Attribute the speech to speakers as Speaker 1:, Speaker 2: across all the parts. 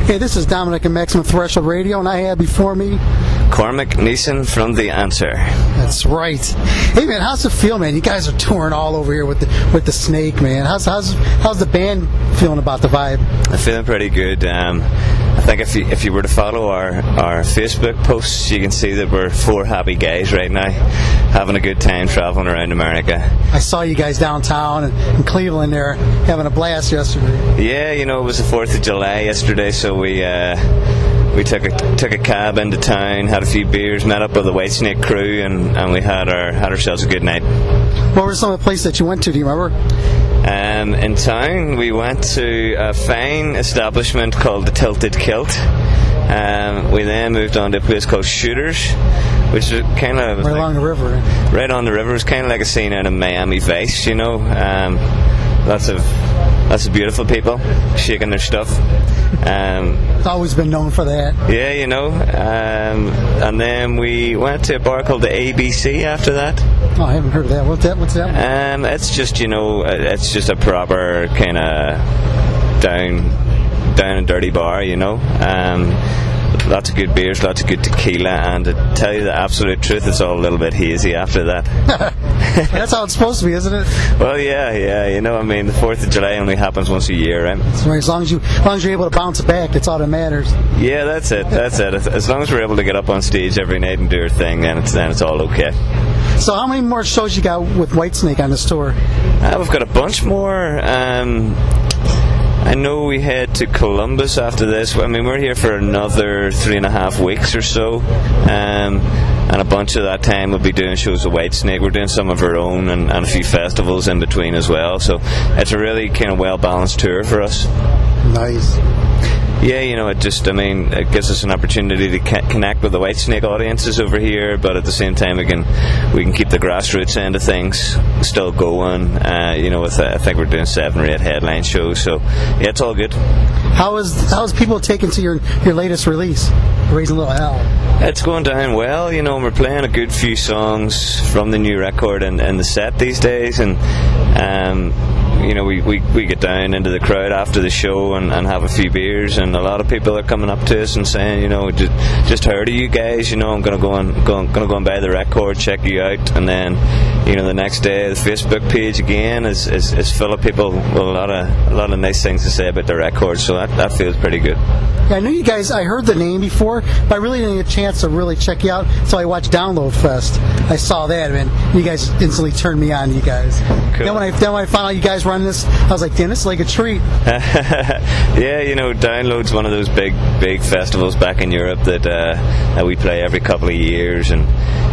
Speaker 1: Hey, this is Dominic and Maximum Threshold Radio, and I have before me
Speaker 2: Cormac Neeson from The Answer.
Speaker 1: That's right. Hey, man, how's it feel, man? You guys are touring all over here with the Snake, man. How's the band feeling about the vibe?
Speaker 2: I'm feeling pretty good. I think if you were to follow our Facebook posts, you can see that we're 4 happy guys right now, having a good time traveling around America.
Speaker 1: I saw you guys downtown in Cleveland there, having a blast yesterday.
Speaker 2: Yeah, you know, it was the 4th of July yesterday, so we took a cab into town, had a few beers, met up with the Whitesnake crew, and we had ourselves a good night.
Speaker 1: What were some of the places that you went to? Do you remember?
Speaker 2: In town, we went to a fine establishment called the Tilted Kilt. We then moved on to a place called Shooters, which is kind of
Speaker 1: right along the river.
Speaker 2: Right on the river. It's kind of like a scene out of Miami Vice, you know. Lots of beautiful people shaking their stuff.
Speaker 1: It's always been known for that.
Speaker 2: Yeah, you know. And then we went to a bar called the ABC after that.
Speaker 1: Oh, I haven't heard of that. What's that?
Speaker 2: It's just, you know, it's just a proper kind of down and dirty bar, you know. Lots of good beers, lots of good tequila, and to tell you the absolute truth, it's all a little bit hazy after that.
Speaker 1: That's how it's supposed to be, isn't it?
Speaker 2: Well, yeah, you know, I mean, the 4th of July only happens once a year, right?
Speaker 1: That's right. As long as you're able to bounce it back, that's all that matters.
Speaker 2: Yeah, that's it. As long as we're able to get up on stage every night and do our thing, then it's all okay.
Speaker 1: So how many more shows you got with Whitesnake on this tour?
Speaker 2: We've got a bunch more. I know we head to Columbus after this. I mean, we're here for another 3.5 weeks or so, and a bunch of that time we'll be doing shows with Whitesnake. We're doing some of our own and a few festivals in between as well, so it's a really kind of well-balanced tour for us.
Speaker 1: Nice.
Speaker 2: Yeah, you know, it gives us an opportunity to connect with the Whitesnake audiences over here, but at the same time we can keep the grassroots end of things still going. You know, I think we're doing 7 or 8 headline shows, so yeah, it's all good.
Speaker 1: How's people taking to your latest release, Raising Little Hell?
Speaker 2: It's going down well, you know. We're playing a good few songs from the new record in the set these days, and you know, we get down into the crowd after the show and have a few beers, and a lot of people are coming up to us and saying, you know, just heard of you guys, you know, I'm gonna go and buy the record, check you out. And then, you know, the next day the Facebook page again is full of people with a lot of nice things to say about the record, so that feels pretty good.
Speaker 1: Yeah, I knew you guys, I heard the name before, but I really didn't get a chance to really check you out, so I watched Download Fest. I saw that, and you guys instantly turned me on to you guys. Cool. Then when I found out you guys run this, I was like, damn, this is like a treat.
Speaker 2: Yeah, you know, Download's one of those big festivals back in Europe that we play every couple of years, and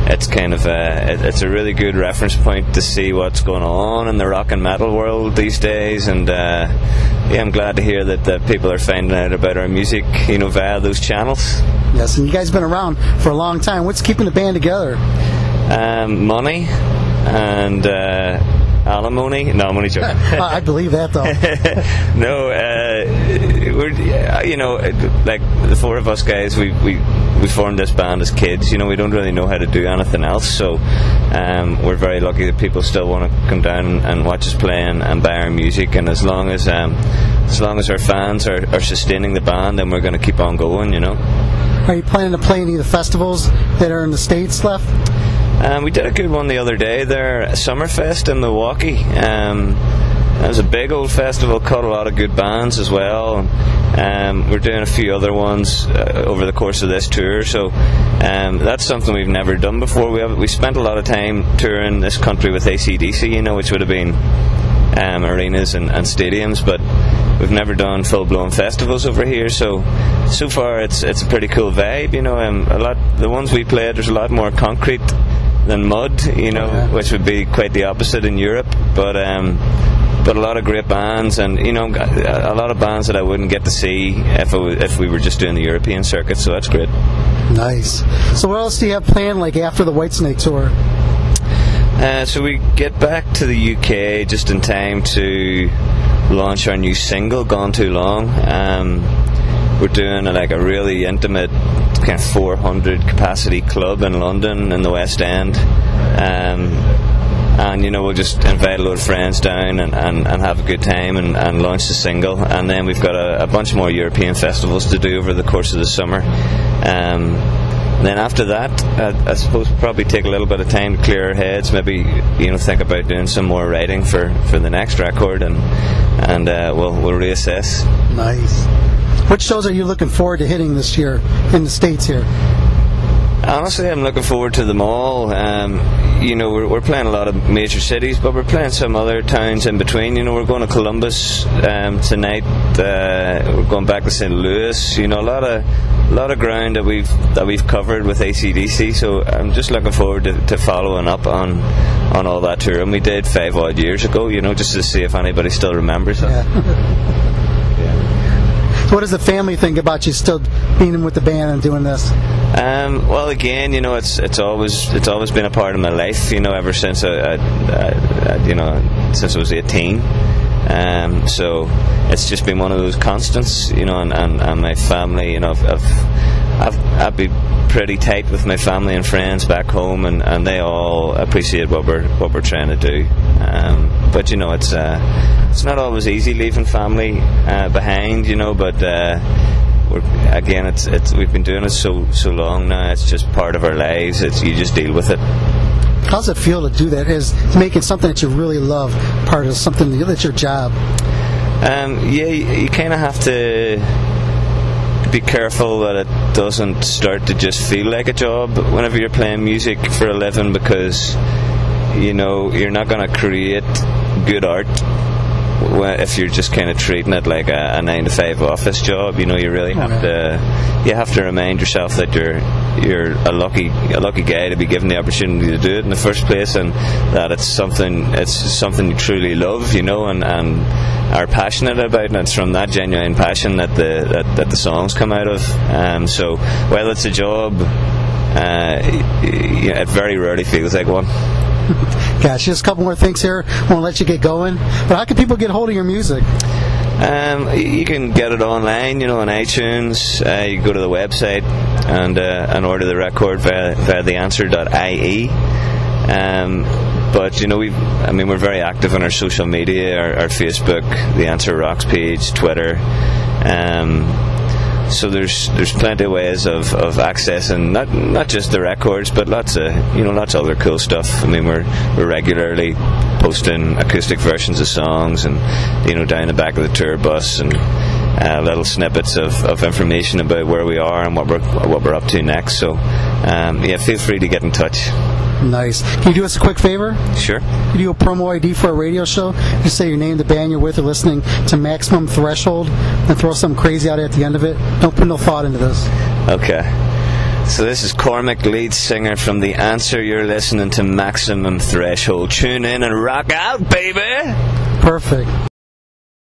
Speaker 2: it's kind of it's a really good reference point to see what's going on in the rock and metal world these days, and yeah, I'm glad to hear that people are finding out about our music, you know, via those channels.
Speaker 1: Yes, and you guys have been around for a long time. What's keeping the band together?
Speaker 2: Money and alimony. No, I'm only joking.
Speaker 1: I believe that, though.
Speaker 2: No, we're, you know, like the 4 of us guys, we formed this band as kids. You know, we don't really know how to do anything else, so we're very lucky that people still want to come down and watch us play and buy our music. And as long as our fans are sustaining the band, then we're going to keep on going. You know.
Speaker 1: Are you planning to play any of the festivals that are in the States left?
Speaker 2: We did a good one the other day there, Summerfest in Milwaukee. It was a big old festival, caught a lot of good bands as well. We're doing a few other ones over the course of this tour, so that's something we've never done before. We spent a lot of time touring this country with AC/DC, you know, which would have been arenas and stadiums, but we've never done full-blown festivals over here, so far it's a pretty cool vibe, you know. The ones we played, there's a lot more concrete than mud, you know, which would be quite the opposite in Europe, but a lot of great bands, and you know, a lot of bands that I wouldn't get to see if we were just doing the European circuit, so that's great.
Speaker 1: Nice. So what else do you have planned, like after the Whitesnake tour?
Speaker 2: So we get back to the UK just in time to launch our new single, Gone Too Long. We're doing a really intimate kind of 400 capacity club in London in the West End. and we'll just invite a load of friends down and have a good time and launch the single. And then we've got a bunch more European festivals to do over the course of the summer. Then after that, I suppose we'll probably take a little bit of time to clear our heads, maybe think about doing some more writing for the next record, and we'll reassess.
Speaker 1: Nice. Which shows are you looking forward to hitting this year in the States here?
Speaker 2: Honestly, I'm looking forward to them all. We're playing a lot of major cities, but we're playing some other towns in between. We're going to Columbus tonight. We're going back to St. Louis. A lot of ground that we've covered with AC/DC. So I'm just looking forward to following up on all that tour. And we did 5 odd years ago. Just to see if anybody still remembers it.
Speaker 1: Yeah. What does the family think about you still being with the band and doing this?
Speaker 2: Well, again, it's always been a part of my life. Ever since since I was 18. So it's just been one of those constants. And my family. I've been pretty tight with my family and friends back home, and they all appreciate what we're trying to do. But it's not always easy leaving family behind. But we've been doing it so long now. It's just part of our lives. You just deal with it.
Speaker 1: How does it feel to do that? Is making something that you really love part of something that's your job?
Speaker 2: You kind of have to be careful that it doesn't start to just feel like a job whenever you're playing music for a living, because you're not going to create good art if you're just kind of treating it like a 9-to-5 office job. You really have to remind yourself that you're a lucky guy to be given the opportunity to do it in the first place, and that it's something you truly love, and are passionate about, and it's from that genuine passion that the songs come out of. So while it's a job, it very rarely feels like one.
Speaker 1: Gosh, just a couple more things here. I want to let you get going. But how can people get hold of your music?
Speaker 2: You can get it online, on iTunes. You go to the website and order the record via theanswer.ie. But we're very active on our social media, our Facebook, The Answer Rocks page, Twitter. So there's plenty of ways of accessing not just the records, but lots of other cool stuff. We're regularly posting acoustic versions of songs, and down the back of the tour bus, and little snippets of information about where we are and what we're up to next. So feel free to get in touch.
Speaker 1: Nice. Can you do us a quick favor?
Speaker 2: Sure.
Speaker 1: Can you do a promo ID for a radio show? Just say your name, the band you're with, or listening to Maximum Threshold, and throw something crazy out at the end of it. Don't put no thought into this.
Speaker 2: Okay. So this is Cormac, lead singer from The Answer. You're listening to Maximum Threshold. Tune in and rock out, baby!
Speaker 1: Perfect.